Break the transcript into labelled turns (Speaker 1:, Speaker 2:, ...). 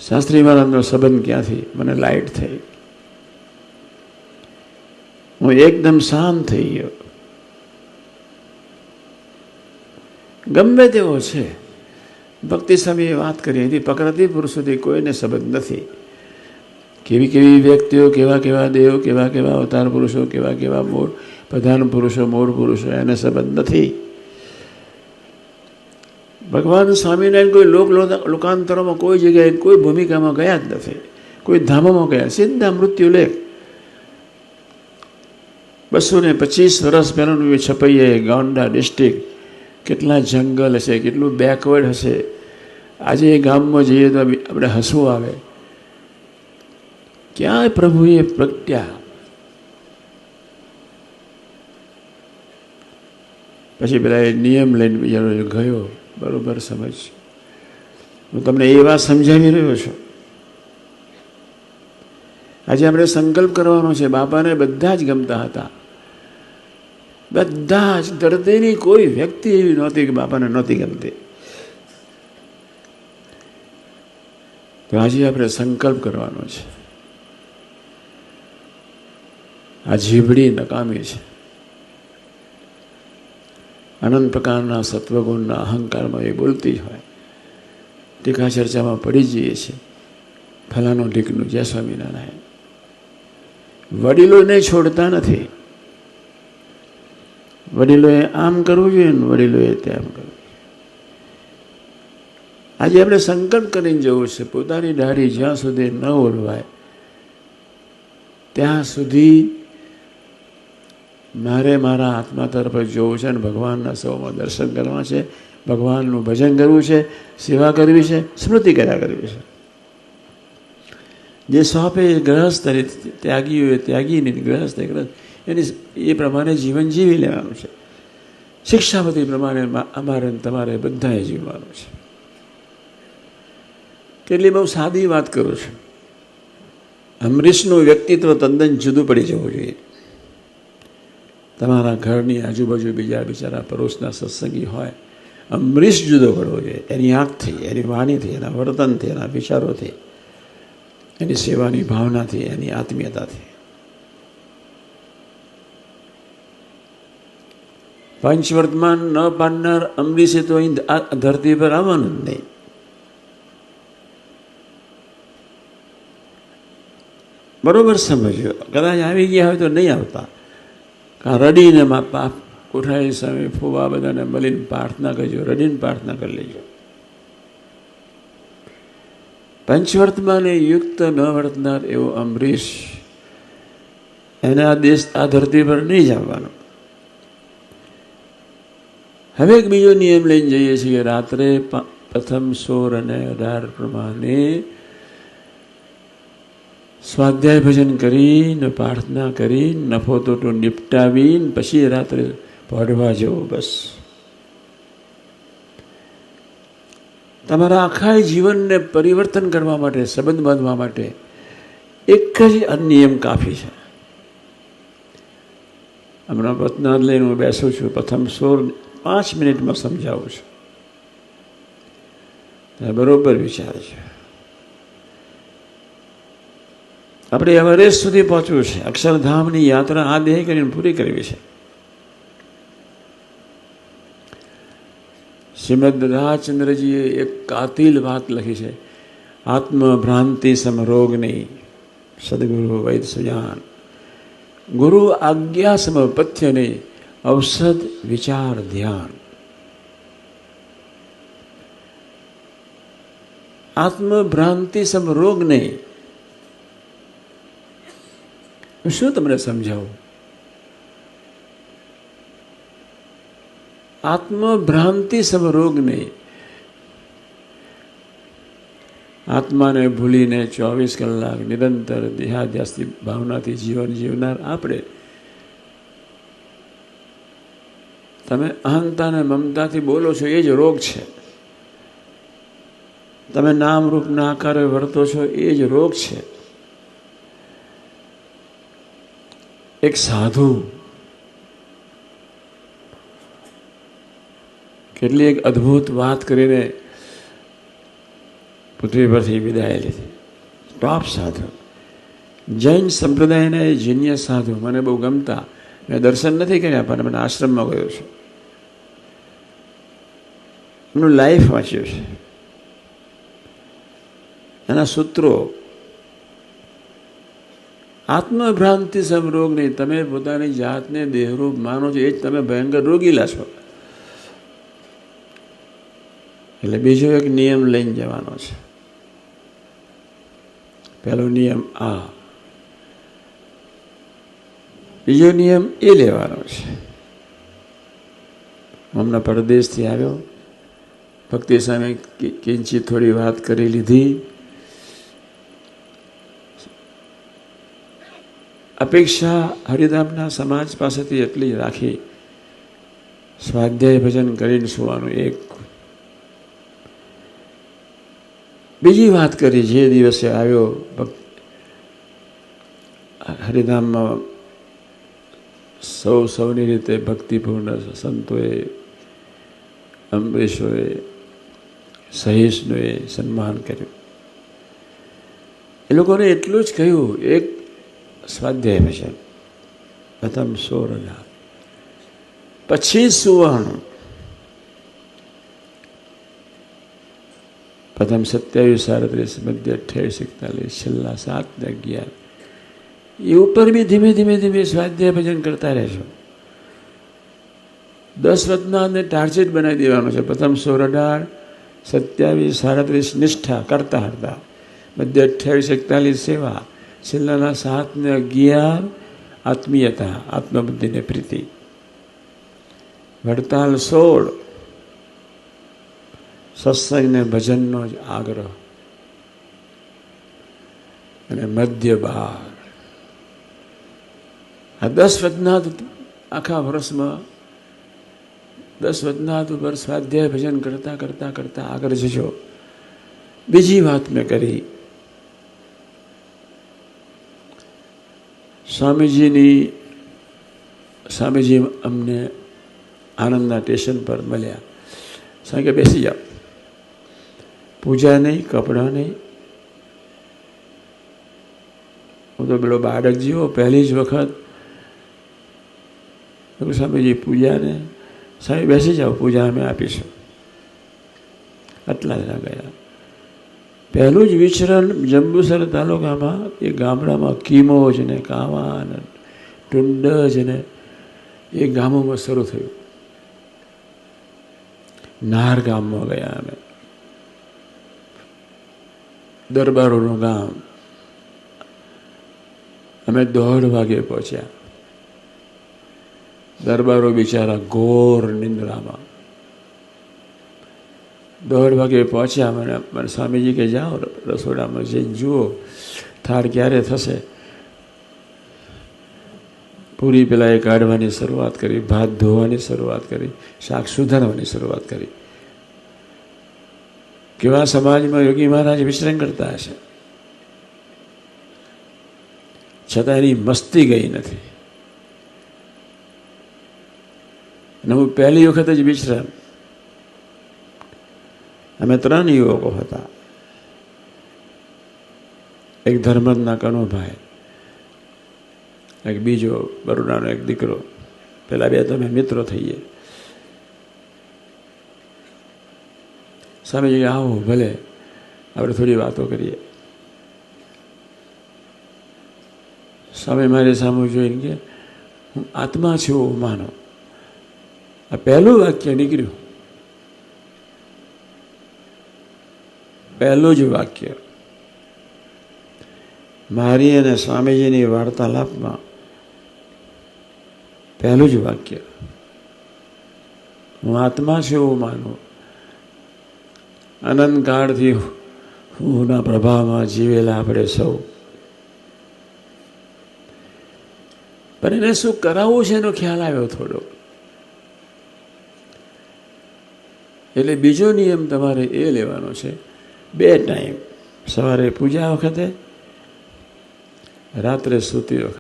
Speaker 1: શાસ્ત્રી મહારાજનો સંબંધ ક્યાંથી મને લાઈટ થઈ, હું એકદમ શાંત થઈ ગયો. ગમે તેવો છે ભક્તિ સમયે વાત કરી હતી. પ્રકૃતિ પુરુષોથી કોઈને સંબંધ નથી. કેવી કેવી વ્યક્તિઓ, કેવા કેવા દેવ, કેવા કેવા અવતાર પુરુષો, કેવા કેવા મૂળ પ્રધાન પુરુષો, મૂળ પુરુષો, એને સંબંધ નથી. ભગવાન સ્વામિનારાયણ કોઈ લોકાંતરોમાં કોઈ જગ્યાએ કોઈ ભૂમિકામાં ગયા જ નથી, કોઈ ધામોમાં ગયા. સીધા મૃત્યુ લેખ. 225 વર્ષ પહેલાંનું છપૈયે ગોંડા ડિસ્ટ્રિક્ટ, કેટલા જંગલ હશે, કેટલું બેકવર્ડ હશે. આજે એ ગામમાં જઈએ તો આપણે હસવું આવે. ક્યાંય પ્રભુએ પ્રગટ્યા. પછી પેલા એ નિયમ લઈને બિચારો ગયો. બરોબર સમજ. હું તમને એ વાત સમજાવી રહ્યો છું. આજે આપણે સંકલ્પ કરવાનો છે. બાપાને બધા જ ગમતા હતા, બધા જ. ધરતીની કોઈ વ્યક્તિ એવી નહોતી કે બાપાને નહોતી ગમતી. તો આજે આપણે સંકલ્પ કરવાનો છે. આ જીભડી નકામી છે. અનંત પ્રકારના સત્વગુણના અહંકારમાં એ બોલતી જ હોય. ટીકા ચર્ચામાં પડી જઈએ છીએ. ફલાનું ઢીકનું, જય સ્વામિનારાયણ. વડીલોને છોડતા નથી. વડીલોએ આમ કરવું જોઈએ ને વડીલોએ તેમ કરવું. આજે આપણે સંકલ્પ કરીને જવું છે. પોતાની દાઢી જ્યાં સુધી ન ઓળવાય ત્યાં સુધી મારે મારા આત્મા તરફ જોવું છે અને ભગવાનના સૌમાં દર્શન કરવા છે, ભગવાનનું ભજન કરવું છે, સેવા કરવી છે, સ્મૃતિ કર્યા કરવી છે. જે સોંપે ગ્રહસ્થ ત્યાગીઓએ ત્યાગીની, ગ્રહસ્થ એની એ પ્રમાણે જીવન જીવી લેવાનું છે. શિક્ષાપતિ પ્રમાણે અમારે તમારે બધાએ જીવવાનું છે. કેટલી બહુ સાદી વાત કરું છું. અમરીશનું વ્યક્તિત્વ તદ્દન જુદું પડી જવું જોઈએ. તમારા ઘરની આજુબાજુ બીજા બિચારા પડોશના સત્સંગી હોય, અમરીશ જુદો પડવો જોઈએ. એની આંખથી, એની વાણીથી, એના વર્તનથી, એના વિચારોથી, એની સેવાની ભાવનાથી, એની આત્મીયતાથી. પંચવર્તમાન ન પાડનાર અમરીશે તો અહીં ધરતી પર આવવાનું જ નહીં. બરોબર સમજો. કદાચ આવી ગયા હોય તો નહીં આવતા. રડીને બાપ કોઠારી સામે ફૂવા બધાને મળીને પ્રાર્થના કરજો, રડીને પ્રાર્થના કરી લેજો. પંચવર્તમાને યુક્ત ન વર્તનાર એવો અમરીશ, એને આ દેશ, આ ધરતી પર નહીં જ આવવાનો. હવે એક બીજો નિયમ લઈને જઈએ છીએ. રાત્રે પ્રથમ 16 અને 18 પ્રમાણે સ્વાધ્યાય ભજન કરીને, પ્રાર્થના કરીને, નફો તોટો નિપટાવીને પછી રાત્રે પઢવા જવું. બસ તમારા આખા જીવનને પરિવર્તન કરવા માટે, સંબંધ બાંધવા માટે એક જ નિયમ કાફી છે. હમણાં પતનાદ લઈને હું બેસું છું. પ્રથમ 5 મિનિટમાં સમજાવું છું. બરોબર વિચાર છે. આપણે એવરેસ્ટ સુધી પહોંચવું છે. અક્ષરધામની યાત્રા આ દેહ કરીને પૂરી કરવી છે. શ્રીમદ રાજચંદ્રજીએ એક કાતિલ વાત લખી છે. આત્મભ્રાંતિ સમરોગ નહીં, સદગુરુ વૈદ સુજાન. ગુરુ આજ્ઞા સમપથ્ય નહીં, ઔષધ વિચાર ધ્યાન. આત્મભ્રાંતિ સમરોગ નહીં. શું તમને સમજાવું? આત્મભ્રાંતિ સમરોગ નહીં. આત્માને ભૂલીને 24 કલાક નિરંતર દેહાધ્યાસની ભાવનાથી જીવન જીવનાર આપણે, તમે અહંતા અને મમતાથી બોલો છો, એ જ રોગ છે. તમે નામ રૂપના આકારે વર્તો છો, એ જ રોગ છે. એક સાધુ કેટલી એક અદ્ભુત વાત કરીને પૃથ્વી પરથી વિદાય લીધી. ટોપ સાધુ, જૈન સંપ્રદાયના એ જીનિયસ સાધુ મને બહુ ગમતા. મેં દર્શન નથી કર્યા પણ મને આશ્રમમાં ગયો છું, એમનું લાઈફ વાંચ્યું છે. એના સૂત્રો: આત્મભ્રાંતિ સમરોગ નહીં. તમે પોતાની જાતને દેહરૂપ માનો છો, એ જ તમે ભયંકર રોગીલા છો. એટલે બીજો એક નિયમ લઈને જવાનો છે. પહેલો નિયમ આ, બીજો નિયમ એ લેવાનો છે. હમણાં પરદેશથી આવ્યો, ભક્તિ સામે કિંચિત થોડી વાત કરી લીધી. અપેક્ષા હરિધામના સમાજ પાસેથી એટલી રાખી, સ્વાધ્યાય ભજન કરીને સુવાનું. એક બીજી વાત કરી, જે દિવસે આવ્યો હરિધામમાં સૌની રીતે ભક્તિપૂર્ણ સંતોએ, અમરીશોએ, સહિષ્ણુએ સન્માન કર્યું. એ લોકોને એટલું જ કહ્યું, એક સ્વાધ્યાય ભજન, પ્રથમ 16 પછી સુવાનું. પ્રથમ 27, 37, મધ્ય 28, 41, છેલ્લા 7 ને 11, એ ઉપર બી ધીમે ધીમે ધીમે સ્વાધ્યાય ભજન કરતા રહેશો. 10 રત્નાને ટાર્ગેટ બનાવી દેવાનું છે. પ્રથમ 16, 27, 37 નિષ્ઠા કરતા હતા, મધ્ય 28, 41 સેવા, છેલ્લાના 7 ને 11 આત્મીયતા, આત્મબુદ્ધિને પ્રીતિ. વડતાલ 16 સત્સંગ ને ભજનનો જ આગ્રહ, અને મધ્ય 12 આ 10 વચનાથ. આખા વર્ષમાં 10 વચનાથ ઉપર સ્વાધ્યાય ભજન કરતા કરતા કરતા આગળ જજો. બીજી વાત મેં કરી, સ્વામીજી અમને આનંદના સ્ટેશન પર મળ્યા. સ્વામી કે બેસી જાઓ, પૂજા નહીં, કપડાં નહીં. હું તો પેલો બાળક જેવો પહેલી જ વખત સ્વામીજી પૂજાને, સ્વામી બેસી જાઓ, પૂજા અમે આપીશું. આટલા જણા ગયા. પહેલું જ વિચરણ જંબુસર તાલુકામાં એ ગામડામાં કીમોજ ને કાવા ને ટુંડજ ને એ ગામોમાં શરૂ થયું. નાર ગામમાં ગયા અમે, દરબારોનું ગામ. અમે 1:30 વાગે પહોંચ્યા. દરબારો બિચારા ઘોર નિંદ્રામાં. 1:30 વાગે પહોંચ્યા. મને સ્વામીજી કે જાઓ રસોડામાં જઈને જુઓ થાળ ક્યારે થશે. પૂરી પેલા એ કાઢવાની શરૂઆત કરી, ભાત ધોવાની શરૂઆત કરી, શાક સુધારવાની શરૂઆત કરી. કેવા સમાજમાં યોગી મહારાજ વિચરણ કરતા હશે, છતાં એની મસ્તી ગઈ નથી. અને હું પહેલી વખત જ વિચરણ. અમે 3 યુવકો હતા. એક ધર્મદના કનુભાઈ, એક બીજો બરોડાનો એક દીકરો. પેલા 2 તો અમે મિત્રો થઈએ. સ્વામીજી આવો, ભલે આપણે થોડી વાતો કરીએ. સ્વામી મારી સામે જોઈને કે હું આત્મા છું એવું માનો. આ પહેલું વાક્ય નીકળ્યું, પહેલું જ વાક્ય મારી અને સ્વામીજીની વાર્તાલાપમાં. પહેલું જ વાક્ય, હું આત્મા છું એવું માનું. અનંતકાળથી હુંના પ્રભાવમાં જીવેલા આપણે સૌ. પણ એને શું કરાવવું છે એનો ખ્યાલ આવ્યો થોડો. એટલે બીજો નિયમ તમારે એ લેવાનો છે, 2 ટાઈમ, સવારે પૂજા વખતે, રાત્રે સૂતી વખતે.